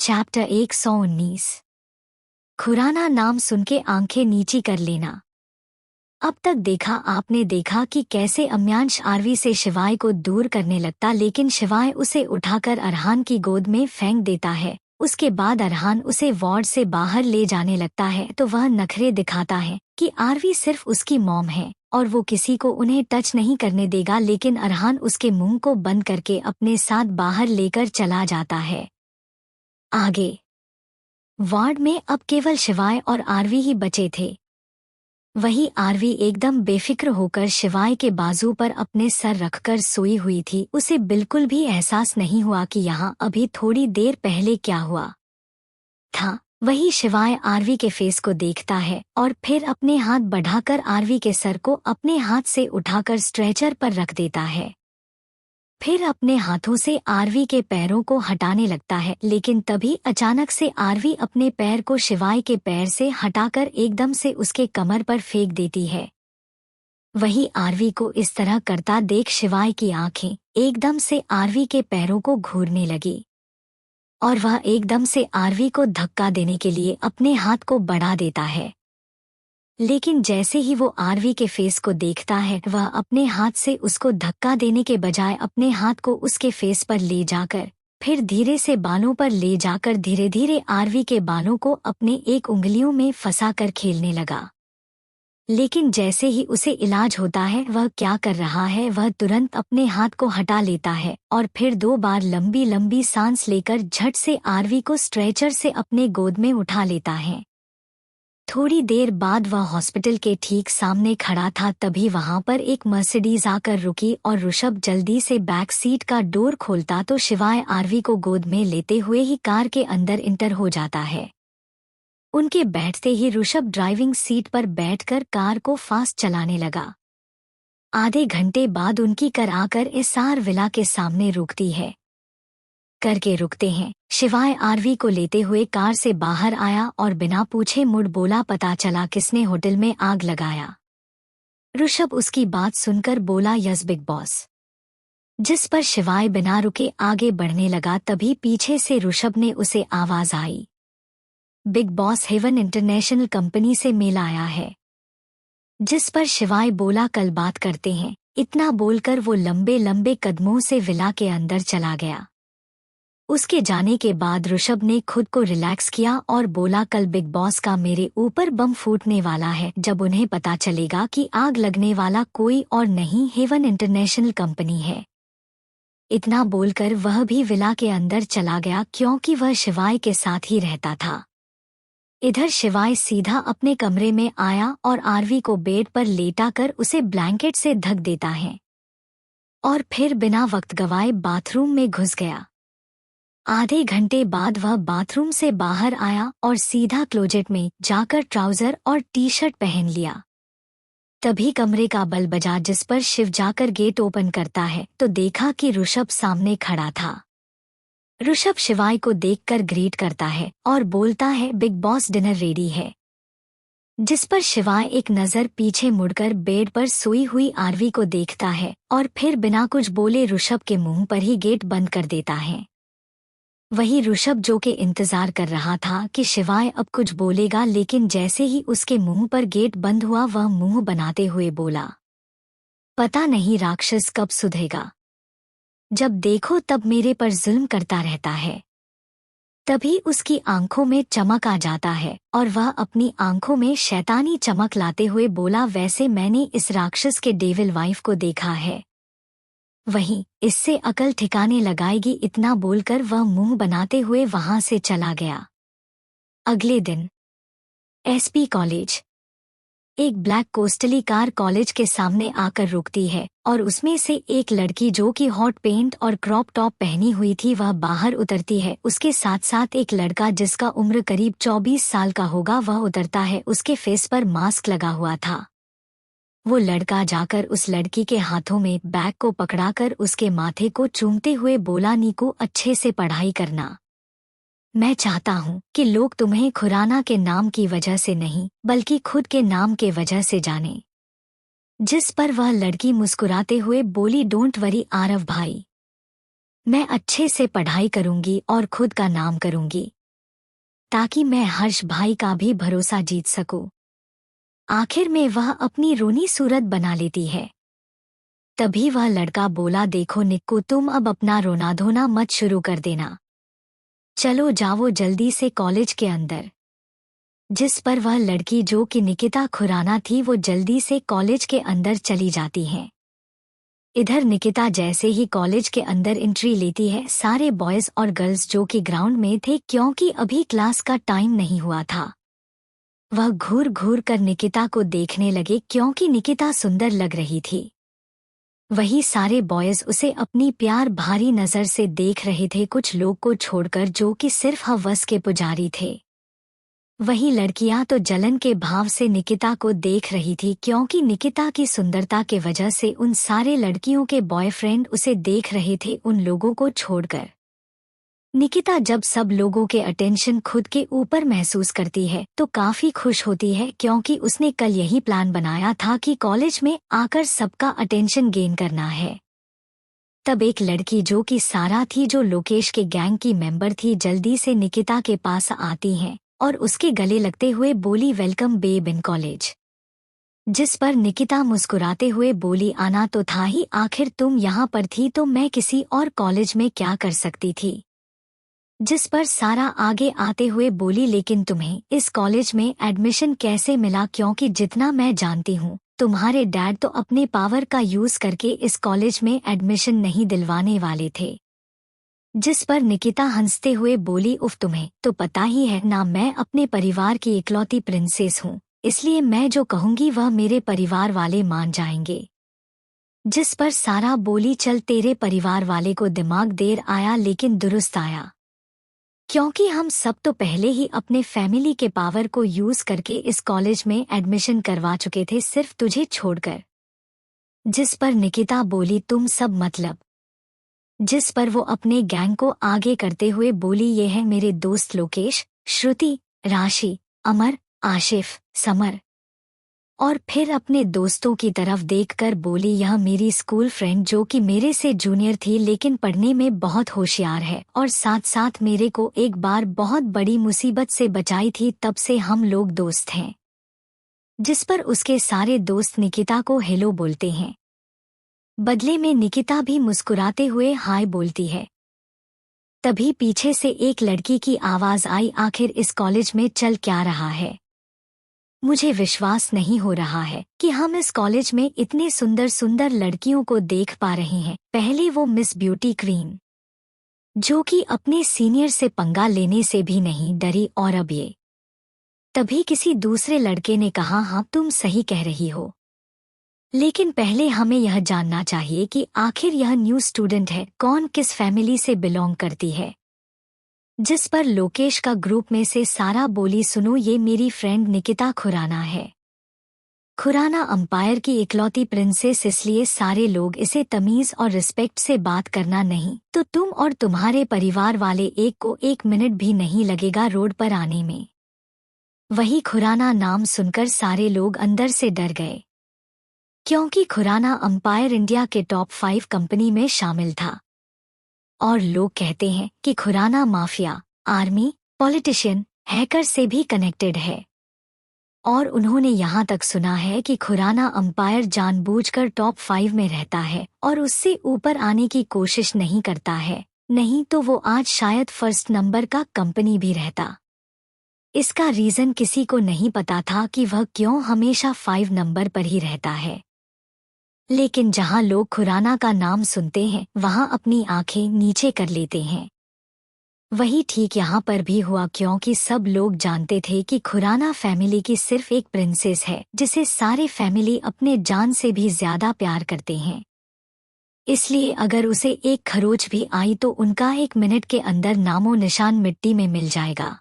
Chapter 119। Khurana नाम सुन के आंखें नीची कर लेना। अब तक आपने देखा कि कैसे अम्यांश आरवी से शिवाय को दूर करने लगता, लेकिन शिवाय उसे उठाकर अरहान की गोद में फेंक देता है। उसके बाद अरहान उसे वार्ड से बाहर ले जाने लगता है तो वह नखरे दिखाता है कि आरवी सिर्फ उसकी मॉम है और वो किसी को उन्हें टच नहीं करने देगा, लेकिन अरहान उसके मुंह को बंद करके अपने साथ बाहर लेकर चला जाता है। आगे वार्ड में अब केवल शिवाय और आरवी ही बचे थे। वही आरवी एकदम बेफिक्र होकर शिवाय के बाजू पर अपने सर रखकर सोई हुई थी। उसे बिल्कुल भी एहसास नहीं हुआ कि यहाँ अभी थोड़ी देर पहले क्या हुआ था। वही शिवाय आरवी के फेस को देखता है और फिर अपने हाथ बढ़ाकर आरवी के सर को अपने हाथ से उठाकर स्ट्रेचर पर रख देता है। फिर अपने हाथों से आरवी के पैरों को हटाने लगता है, लेकिन तभी अचानक से आरवी अपने पैर को शिवाय के पैर से हटाकर एकदम से उसके कमर पर फेंक देती है। वही आरवी को इस तरह करता देख शिवाय की आंखें एकदम से आरवी के पैरों को घूरने लगी और वह एकदम से आरवी को धक्का देने के लिए अपने हाथ को बढ़ा देता है। लेकिन जैसे ही वो आरवी के फेस को देखता है, वह अपने हाथ से उसको धक्का देने के बजाय अपने हाथ को उसके फेस पर ले जाकर फिर धीरे से बालों पर ले जाकर धीरे धीरे आरवी के बालों को अपने एक उंगलियों में फंसाकर खेलने लगा। लेकिन जैसे ही उसे इलाज होता है, वह क्या कर रहा है, वह तुरंत अपने हाथ को हटा लेता है और फिर 2 बार लंबी लंबी सांस लेकर झट से आरवी को स्ट्रेचर से अपने गोद में उठा लेता है। थोड़ी देर बाद वह हॉस्पिटल के ठीक सामने खड़ा था, तभी वहां पर एक मर्सिडीज आकर रुकी और ऋषभ जल्दी से बैक सीट का डोर खोलता तो शिवाय आरवी को गोद में लेते हुए ही कार के अंदर इंटर हो जाता है। उनके बैठते ही ऋषभ ड्राइविंग सीट पर बैठकर कार को फास्ट चलाने लगा। आधे घंटे बाद उनकी कार आकर एसआर विला के सामने रुकती है। करके रुकते हैं। शिवाय आरवी को लेते हुए कार से बाहर आया और बिना पूछे मुड़ बोला, पता चला किसने होटल में आग लगाया। ऋषभ उसकी बात सुनकर बोला, यस बिग बॉस। जिस पर शिवाय बिना रुके आगे बढ़ने लगा, तभी पीछे से ऋषभ ने उसे आवाज आई, big boss heaven international company से मेल आया है। जिस पर शिवाय बोला, कल बात करते हैं। इतना बोलकर वो लंबे लंबे कदमों से विला के अंदर चला गया। उसके जाने के बाद ऋषभ ने खुद को रिलैक्स किया और बोला, कल बिग बॉस का मेरे ऊपर बम फूटने वाला है। जब उन्हें पता चलेगा कि आग लगने वाला कोई और नहीं हेवन इंटरनेशनल कंपनी है। इतना बोलकर वह भी विला के अंदर चला गया, क्योंकि वह शिवाय के साथ ही रहता था। इधर शिवाय सीधा अपने कमरे में आया और आरवी को बेड पर लेटाकर उसे ब्लैंकेट से ढक देता है और फिर बिना वक्त गवाए बाथरूम में घुस गया। आधे घंटे बाद वह बाथरूम से बाहर आया और सीधा क्लोजेट में जाकर ट्राउजर और टी शर्ट पहन लिया। तभी कमरे का बल बजा, जिस पर शिव जाकर गेट ओपन करता है तो देखा कि ऋषभ सामने खड़ा था। ऋषभ शिवाय को देखकर ग्रीट करता है और बोलता है, बिग बॉस डिनर रेडी है। जिस पर शिवाय एक नज़र पीछे मुड़कर बेड पर सोई हुई आरवी को देखता है और फिर बिना कुछ बोले ऋषभ के मुंह पर ही गेट बंद कर देता है। वही ऋषभ जो के इंतजार कर रहा था कि शिवाय अब कुछ बोलेगा, लेकिन जैसे ही उसके मुंह पर गेट बंद हुआ, वह मुंह बनाते हुए बोला, पता नहीं राक्षस कब सुधरेगा। जब देखो तब मेरे पर जुल्म करता रहता है। तभी उसकी आंखों में चमक आ जाता है और वह अपनी आंखों में शैतानी चमक लाते हुए बोला, वैसे मैंने इस राक्षस के डेविल वाइफ को देखा है, वहीं इससे अकल ठिकाने लगाएगी। इतना बोलकर वह मुंह बनाते हुए वहां से चला गया। अगले दिन एसपी कॉलेज। एक ब्लैक कोस्टली कार कॉलेज के सामने आकर रुकती है और उसमें से एक लड़की जो कि हॉट पेंट और क्रॉप टॉप पहनी हुई थी, वह बाहर उतरती है। उसके साथ साथ एक लड़का जिसका उम्र करीब 24 साल का होगा, वह उतरता है। उसके फेस पर मास्क लगा हुआ था। वो लड़का जाकर उस लड़की के हाथों में बैग को पकड़ाकर उसके माथे को चूमते हुए बोला, नीकू अच्छे से पढ़ाई करना। मैं चाहता हूँ कि लोग तुम्हें खुराना के नाम की वजह से नहीं बल्कि खुद के नाम के वजह से जाने। जिस पर वह लड़की मुस्कुराते हुए बोली, डोंट वरी आरव भाई, मैं अच्छे से पढ़ाई करूंगी और खुद का नाम करूंगी ताकि मैं हर्ष भाई का भी भरोसा जीत सकूं। आखिर में वह अपनी रोनी सूरत बना लेती है। तभी वह लड़का बोला, देखो निक्कू, तुम अब अपना रोना धोना मत शुरू कर देना। चलो जाओ जल्दी से कॉलेज के अंदर। जिस पर वह लड़की, जो कि निकिता खुराना थी, वो जल्दी से कॉलेज के अंदर चली जाती है। इधर निकिता जैसे ही कॉलेज के अंदर एंट्री लेती है, सारे बॉयज और गर्ल्स जो कि ग्राउंड में थे, क्योंकि अभी क्लास का टाइम नहीं हुआ था, वह घूर घूर कर निकिता को देखने लगे क्योंकि निकिता सुंदर लग रही थी। वही सारे बॉयज उसे अपनी प्यार भारी नजर से देख रहे थे, कुछ लोग को छोड़कर जो कि सिर्फ हवस के पुजारी थे। वही लड़कियां तो जलन के भाव से निकिता को देख रही थी, क्योंकि निकिता की सुंदरता के वजह से उन सारे लड़कियों के बॉयफ्रेंड उसे देख रहे थे, उन लोगों को छोड़कर। निकिता जब सब लोगों के अटेंशन खुद के ऊपर महसूस करती है तो काफी खुश होती है, क्योंकि उसने कल यही प्लान बनाया था कि कॉलेज में आकर सबका अटेंशन गेन करना है। तब एक लड़की जो कि सारा थी, जो लोकेश के गैंग की मेंबर थी, जल्दी से निकिता के पास आती है और उसके गले लगते हुए बोली, वेलकम बेब इन कॉलेज। जिस पर निकिता मुस्कुराते हुए बोली, आना तो था ही, आखिर तुम यहाँ पर थी तो मैं किसी और कॉलेज में क्या कर सकती थी। जिस पर सारा आगे आते हुए बोली, लेकिन तुम्हें इस कॉलेज में एडमिशन कैसे मिला, क्योंकि जितना मैं जानती हूँ तुम्हारे डैड तो अपने पावर का यूज करके इस कॉलेज में एडमिशन नहीं दिलवाने वाले थे। जिस पर निकिता हंसते हुए बोली, उफ, तुम्हें तो पता ही है ना, मैं अपने परिवार की इकलौती प्रिंसेस हूँ, इसलिए मैं जो कहूँगी वह मेरे परिवार वाले मान जाएंगे। जिस पर सारा बोली, चल तेरे परिवार वाले को दिमाग देर आया लेकिन दुरुस्त आया, क्योंकि हम सब तो पहले ही अपने फैमिली के पावर को यूज करके इस कॉलेज में एडमिशन करवा चुके थे, सिर्फ तुझे छोड़कर। जिस पर निकिता बोली, तुम सब मतलब। जिस पर वो अपने गैंग को आगे करते हुए बोली, ये है मेरे दोस्त लोकेश, श्रुति, राशि, अमर, आशिफ, समर। और फिर अपने दोस्तों की तरफ देखकर बोली, यह मेरी स्कूल फ्रेंड जो कि मेरे से जूनियर थी लेकिन पढ़ने में बहुत होशियार है और साथ साथ मेरे को एक बार बहुत बड़ी मुसीबत से बचाई थी, तब से हम लोग दोस्त हैं। जिस पर उसके सारे दोस्त निकिता को हेलो बोलते हैं। बदले में निकिता भी मुस्कुराते हुए हाय बोलती है। तभी पीछे से एक लड़की की आवाज आई, आखिर इस कॉलेज में चल क्या रहा है। मुझे विश्वास नहीं हो रहा है कि हम इस कॉलेज में इतने सुंदर सुंदर लड़कियों को देख पा रहे हैं। पहले वो मिस ब्यूटी क्वीन जो कि अपने सीनियर से पंगा लेने से भी नहीं डरी, और अब ये। तभी किसी दूसरे लड़के ने कहा, हाँ तुम सही कह रही हो, लेकिन पहले हमें यह जानना चाहिए कि आखिर यह न्यू स्टूडेंट है कौन, किस फैमिली से बिलोंग करती है। जिस पर लोकेश का ग्रुप में से सारा बोली, सुनो ये मेरी फ्रेंड निकिता खुराना है। खुराना अंपायर की इकलौती प्रिंसेस, इसलिए सारे लोग इसे तमीज और रिस्पेक्ट से बात करना, नहीं तो तुम और तुम्हारे परिवार वाले एक को 1 मिनट भी नहीं लगेगा रोड पर आने में। वही खुराना नाम सुनकर सारे लोग अंदर से डर गए, क्योंकि खुराना अंपायर इंडिया के टॉप 5 कंपनी में शामिल था और लोग कहते हैं कि Khurana mafia, army, politician, hacker से भी कनेक्टेड है। और उन्होंने यहाँ तक सुना है कि खुराना अंपायर जानबूझकर टॉप 5 में रहता है और उससे ऊपर आने की कोशिश नहीं करता है, नहीं तो वो आज शायद फर्स्ट नंबर का कंपनी भी रहता। इसका रीजन किसी को नहीं पता था कि वह क्यों हमेशा 5 नंबर पर ही रहता है। लेकिन जहां लोग खुराना का नाम सुनते हैं वहां अपनी आंखें नीचे कर लेते हैं। वही ठीक यहाँ पर भी हुआ, क्योंकि सब लोग जानते थे कि खुराना फैमिली की सिर्फ एक प्रिंसेस है जिसे सारे फैमिली अपने जान से भी ज्यादा प्यार करते हैं। इसलिए अगर उसे एक खरोच भी आई तो उनका 1 मिनट के अंदर नामो निशान मिट्टी में मिल जाएगा।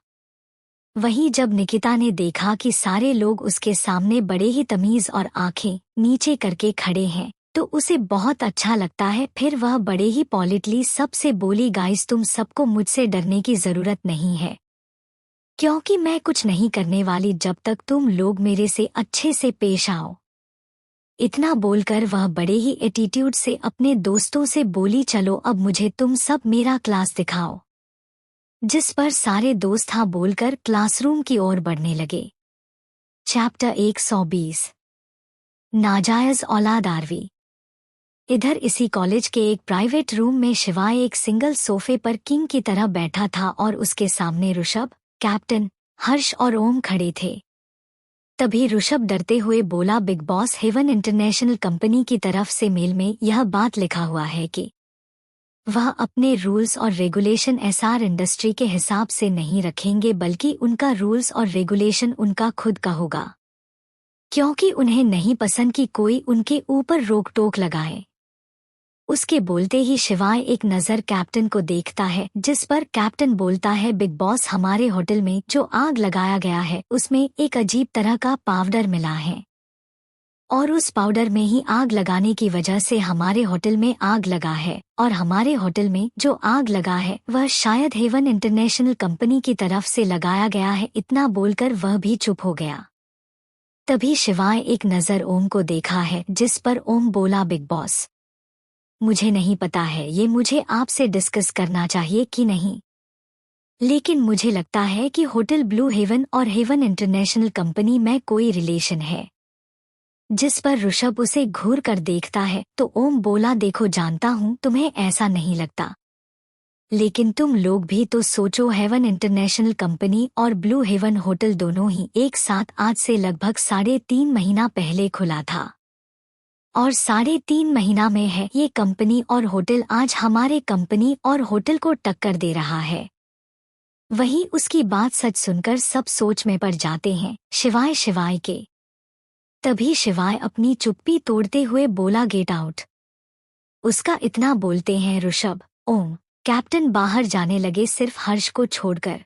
वहीं जब निकिता ने देखा कि सारे लोग उसके सामने बड़े ही तमीज और आंखें नीचे करके खड़े हैं तो उसे बहुत अच्छा लगता है। फिर वह बड़े ही पॉलिटली सबसे बोली, गाइस तुम सबको मुझसे डरने की जरूरत नहीं है, क्योंकि मैं कुछ नहीं करने वाली जब तक तुम लोग मेरे से अच्छे से पेश आओ। इतना बोलकर वह बड़े ही एटीट्यूड से अपने दोस्तों से बोली, चलो अब मुझे तुम सब मेरा क्लास दिखाओ। जिस पर सारे दोस्त हाँ बोलकर क्लासरूम की ओर बढ़ने लगे। चैप्टर 120 नाजायज औलाद 8वीं। इधर इसी कॉलेज के एक प्राइवेट रूम में शिवाय एक सिंगल सोफे पर किंग की तरह बैठा था और उसके सामने ऋषभ, कैप्टन, हर्ष और ओम खड़े थे। तभी ऋषभ डरते हुए बोला, Big boss heaven international company की तरफ से मेल में यह बात लिखा हुआ है कि वह अपने रूल्स और रेगुलेशन एसआर इंडस्ट्री के हिसाब से नहीं रखेंगे, बल्कि उनका रूल्स और रेगुलेशन उनका खुद का होगा, क्योंकि उन्हें नहीं पसंद कि कोई उनके ऊपर रोक टोक लगाए। उसके बोलते ही शिवाय एक नज़र कैप्टन को देखता है, जिस पर कैप्टन बोलता है, बिग बॉस हमारे होटल में जो आग लगाया गया है उसमें एक अजीब तरह का पाउडर मिला है और उस पाउडर में ही आग लगाने की वजह से हमारे होटल में आग लगा है, और हमारे होटल में जो आग लगा है वह शायद हेवन इंटरनेशनल कंपनी की तरफ से लगाया गया है। इतना बोलकर वह भी चुप हो गया। तभी शिवाय एक नज़र ओम को देखा है, जिस पर ओम बोला, बिग बॉस मुझे नहीं पता है ये मुझे आपसे डिस्कस करना चाहिए कि नहीं, लेकिन मुझे लगता है कि होटल ब्लू हेवन और हेवन इंटरनेशनल कंपनी में कोई रिलेशन है। जिस पर ऋषभ उसे घूर कर देखता है तो ओम बोला, देखो जानता हूँ तुम्हें ऐसा नहीं लगता, लेकिन तुम लोग भी तो सोचो, हेवन इंटरनेशनल कंपनी और ब्लू हेवन होटल दोनों ही एक साथ आज से लगभग 3.5 महीना पहले खुला था, और 3.5 महीना में है ये कंपनी और होटल आज हमारे कंपनी और होटल को टक्कर दे रहा है। वहीं उसकी बात सच सुनकर सब सोच में पड़ जाते हैं, शिवाय के। तभी शिवाय अपनी चुप्पी तोड़ते हुए बोला, गेट आउट। उसका इतना बोलते हैं ऋषभ, ओम, कैप्टन बाहर जाने लगे सिर्फ हर्ष को छोड़कर।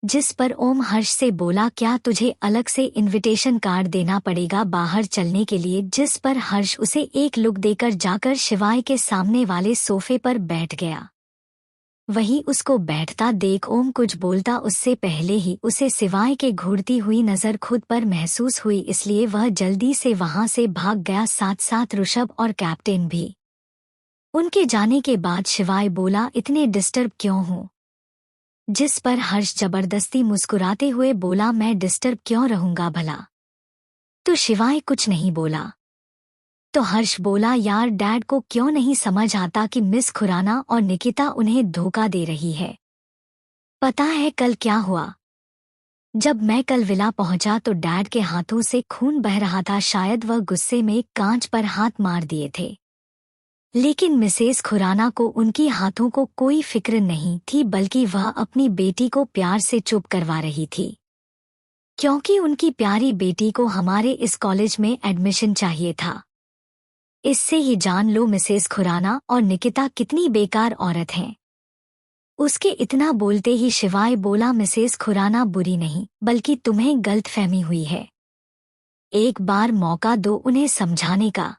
जिस पर ओम हर्ष से बोला, क्या तुझे अलग से इनविटेशन कार्ड देना पड़ेगा बाहर चलने के लिए। जिस पर हर्ष उसे एक लुक देकर जाकर शिवाय के सामने वाले सोफे पर बैठ गया। वहीं उसको बैठता देख ओम कुछ बोलता उससे पहले ही उसे शिवाय के घूरती हुई नज़र खुद पर महसूस हुई, इसलिए वह जल्दी से वहां से भाग गया, साथ साथ ऋषभ और कैप्टन भी। उनके जाने के बाद शिवाय बोला, इतने डिस्टर्ब क्यों हो। जिस पर हर्ष जबरदस्ती मुस्कुराते हुए बोला, मैं डिस्टर्ब क्यों रहूंगा भला। तो शिवाय कुछ नहीं बोला। तो हर्ष बोला, यार डैड को क्यों नहीं समझ आता कि मिस खुराना और निकिता उन्हें धोखा दे रही है। पता है कल क्या हुआ। जब मैं कल विला पहुंचा तो डैड के हाथों से खून बह रहा था, शायद वह गुस्से में कांच पर हाथ मार दिए थे, लेकिन मिसेस खुराना को उनकी हाथों को कोई फिक्र नहीं थी, बल्कि वह अपनी बेटी को प्यार से चुप करवा रही थी, क्योंकि उनकी प्यारी बेटी को हमारे इस कॉलेज में एडमिशन चाहिए था। इससे ही जान लो मिसेस खुराना और निकिता कितनी बेकार औरत हैं। उसके इतना बोलते ही शिवाय बोला, मिसेस खुराना बुरी नहीं, बल्कि तुम्हें गलतफहमी हुई है। एक बार मौका दो उन्हें समझाने का।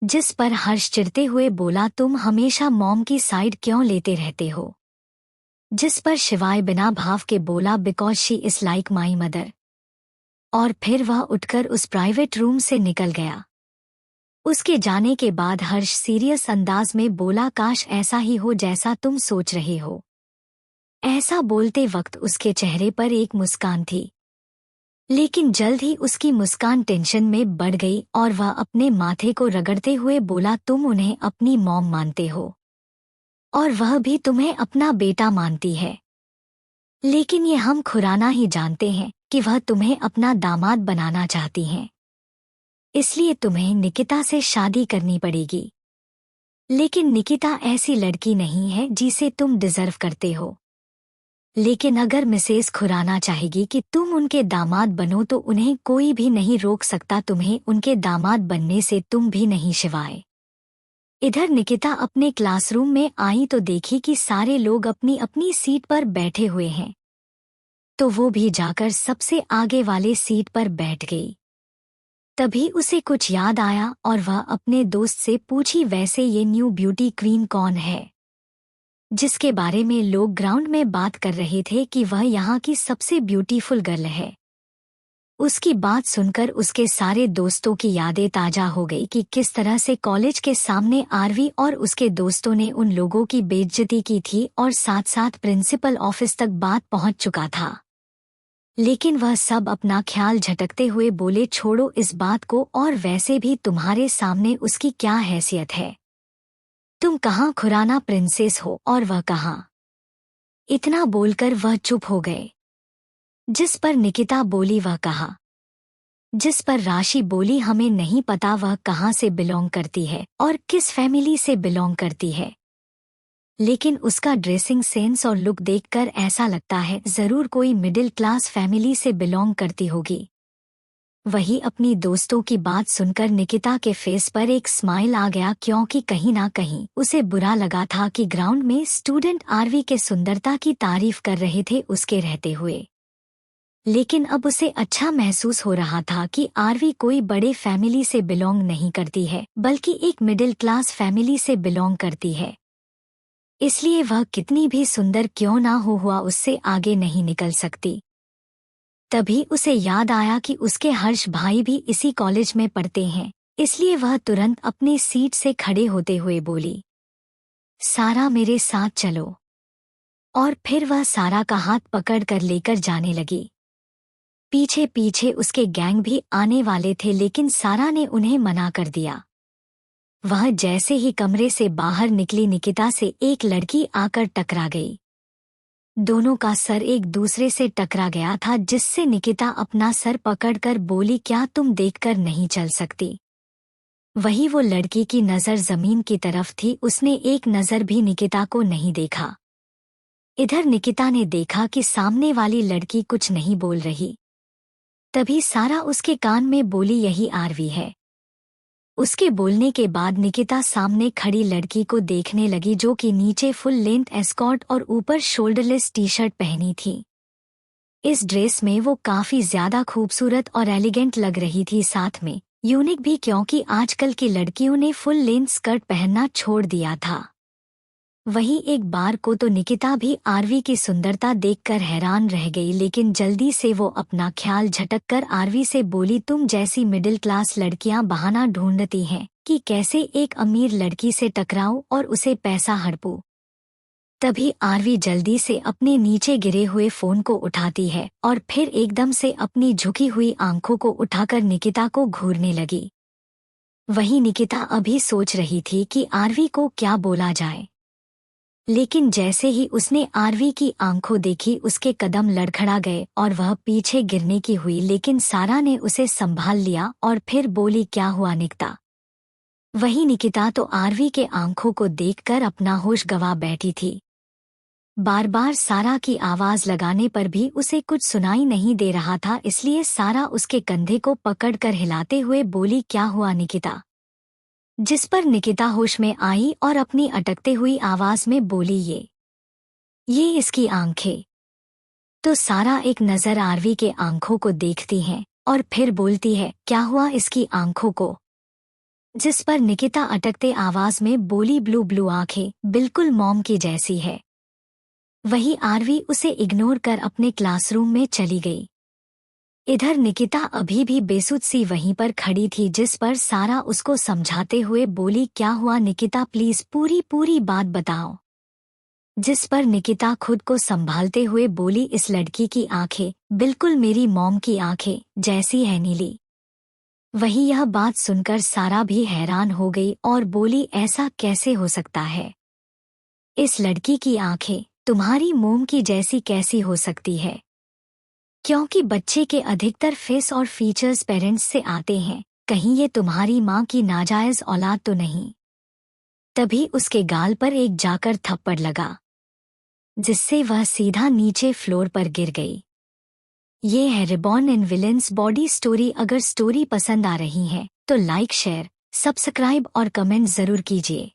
जिस पर हर्ष चिढ़ते हुए बोला, तुम हमेशा मॉम की साइड क्यों लेते रहते हो। जिस पर शिवाय बिना भाव के बोला, because she is like my mother. और फिर वह उठकर उस प्राइवेट रूम से निकल गया। उसके जाने के बाद हर्ष सीरियस अंदाज में बोला, काश ऐसा ही हो जैसा तुम सोच रहे हो। ऐसा बोलते वक्त उसके चेहरे पर एक मुस्कान थी, लेकिन जल्द ही उसकी मुस्कान टेंशन में बढ़ गई और वह अपने माथे को रगड़ते हुए बोला, तुम उन्हें अपनी मॉम मानते हो और वह भी तुम्हें अपना बेटा मानती है, लेकिन ये हम खुराना ही जानते हैं कि वह तुम्हें अपना दामाद बनाना चाहती हैं। इसलिए तुम्हें निकिता से शादी करनी पड़ेगी, लेकिन निकिता ऐसी लड़की नहीं है जिसे तुम डिजर्व करते हो। लेकिन अगर मिसेस खुराना चाहेगी कि तुम उनके दामाद बनो तो उन्हें कोई भी नहीं रोक सकता तुम्हें उनके दामाद बनने से, तुम भी नहीं शिवाय। इधर निकिता अपने क्लासरूम में आई तो देखी कि सारे लोग अपनी अपनी सीट पर बैठे हुए हैं, तो वो भी जाकर सबसे आगे वाले सीट पर बैठ गई। तभी उसे कुछ याद आया और वह अपने दोस्त से पूछी, वैसे ये न्यू ब्यूटी क्वीन कौन है जिसके बारे में लोग ग्राउंड में बात कर रहे थे कि वह यहाँ की सबसे ब्यूटीफुल गर्ल है। उसकी बात सुनकर उसके सारे दोस्तों की यादें ताजा हो गई कि किस तरह से कॉलेज के सामने आरवी और उसके दोस्तों ने उन लोगों की बेइज्जती की थी और साथ साथ प्रिंसिपल ऑफिस तक बात पहुंच चुका था। लेकिन वह सब अपना ख्याल झटकते हुए बोले, छोड़ो इस बात को, और वैसे भी तुम्हारे सामने उसकी क्या हैसियत है? तुम कहाँ खुराना प्रिंसेस हो और वह कहाँ? इतना बोलकर वह चुप हो गए। जिस पर निकिता बोली, वह कहा। जिस पर राशि बोली, हमें नहीं पता वह कहाँ से बिलोंग करती है और किस फैमिली से बिलोंग करती है, लेकिन उसका ड्रेसिंग सेंस और लुक देखकर ऐसा लगता है जरूर कोई मिडिल क्लास फैमिली से बिलोंग करती होगी। वही अपनी दोस्तों की बात सुनकर निकिता के फेस पर एक स्माइल आ गया, क्योंकि कहीं ना कहीं उसे बुरा लगा था कि ग्राउंड में स्टूडेंट आरवी के सुंदरता की तारीफ कर रहे थे उसके रहते हुए। लेकिन अब उसे अच्छा महसूस हो रहा था कि आरवी कोई बड़े फैमिली से बिलोंग नहीं करती है, बल्कि एक मिडिल क्लास फैमिली से बिलोंग करती है। इसलिए वह कितनी भी सुंदर क्यों ना हो, हुआ उससे आगे नहीं निकल सकती। तभी उसे याद आया कि उसके हर्ष भाई भी इसी कॉलेज में पढ़ते हैं, इसलिए वह तुरंत अपनी सीट से खड़े होते हुए बोली, सारा मेरे साथ चलो। और फिर वह सारा का हाथ पकड़कर लेकर जाने लगी। पीछे पीछे उसके गैंग भी आने वाले थे, लेकिन सारा ने उन्हें मना कर दिया। वह जैसे ही कमरे से बाहर निकली, निकिता से एक लड़की आकर टकरा गई। दोनों का सर एक दूसरे से टकरा गया था, जिससे निकिता अपना सर पकड़कर बोली, क्या तुम देखकर नहीं चल सकती? वही वो लड़की की नज़र जमीन की तरफ थी, उसने एक नज़र भी निकिता को नहीं देखा। इधर निकिता ने देखा कि सामने वाली लड़की कुछ नहीं बोल रही। तभी सारा उसके कान में बोली, यही आरवी है। उसके बोलने के बाद निकिता सामने खड़ी लड़की को देखने लगी, जो कि नीचे फुल लेंथ एस्कॉर्ट और ऊपर शोल्डरलेस टी शर्ट पहनी थी। इस ड्रेस में वो काफी ज्यादा खूबसूरत और एलिगेंट लग रही थी, साथ में यूनिक भी, क्योंकि आजकल की लड़कियों ने फुल लेंथ स्कर्ट पहनना छोड़ दिया था। वहीं एक बार को तो निकिता भी आरवी की सुंदरता देखकर हैरान रह गई, लेकिन जल्दी से वो अपना ख्याल झटककर आरवी से बोली, तुम जैसी मिडिल क्लास लड़कियां बहाना ढूंढती हैं कि कैसे एक अमीर लड़की से टकराऊं और उसे पैसा हड़पूं। तभी आरवी जल्दी से अपने नीचे गिरे हुए फोन को उठाती है और फिर एकदम से अपनी झुकी हुई आंखों को उठाकर निकिता को घूरने लगी। वहीं निकिता अभी सोच रही थी कि आरवी को क्या बोला जाए, लेकिन जैसे ही उसने आरवी की आंखों देखी, उसके कदम लड़खड़ा गए और वह पीछे गिरने की हुई, लेकिन सारा ने उसे संभाल लिया और फिर बोली, क्या हुआ निकिता? वही निकिता तो आरवी के आंखों को देखकर अपना होश गंवा बैठी थी। बार बार सारा की आवाज लगाने पर भी उसे कुछ सुनाई नहीं दे रहा था, इसलिए सारा उसके कंधे को पकड़कर हिलाते हुए बोली, क्या हुआ निकिता? जिस पर निकिता होश में आई और अपनी अटकते हुई आवाज में बोली, ये इसकी आंखें। तो सारा एक नजर आरवी के आंखों को देखती है और फिर बोलती है, क्या हुआ इसकी आंखों को? जिस पर निकिता अटकते आवाज में बोली, ब्लू ब्लू आंखें, बिल्कुल मॉम की जैसी है। वही आरवी उसे इग्नोर कर अपने क्लासरूम में चली गई। इधर निकिता अभी भी बेसुध सी वहीं पर खड़ी थी, जिस पर सारा उसको समझाते हुए बोली, क्या हुआ निकिता, प्लीज पूरी बात बताओ। जिस पर निकिता खुद को संभालते हुए बोली, इस लड़की की आंखें बिल्कुल मेरी मॉम की आंखें जैसी है, नीली। वही यह बात सुनकर सारा भी हैरान हो गई और बोली, ऐसा कैसे हो सकता है? इस लड़की की आंखें तुम्हारी मॉम की जैसी कैसी हो सकती है? क्योंकि बच्चे के अधिकतर फेस और फीचर्स पेरेंट्स से आते हैं, कहीं ये तुम्हारी माँ की नाजायज औलाद तो नहीं? तभी उसके गाल पर एक जाकर थप्पड़ लगा, जिससे वह सीधा नीचे फ्लोर पर गिर गई। ये है रिबॉर्न इन विलेंस बॉडी स्टोरी। अगर स्टोरी पसंद आ रही है तो लाइक, शेयर, सब्सक्राइब और कमेंट जरूर कीजिए।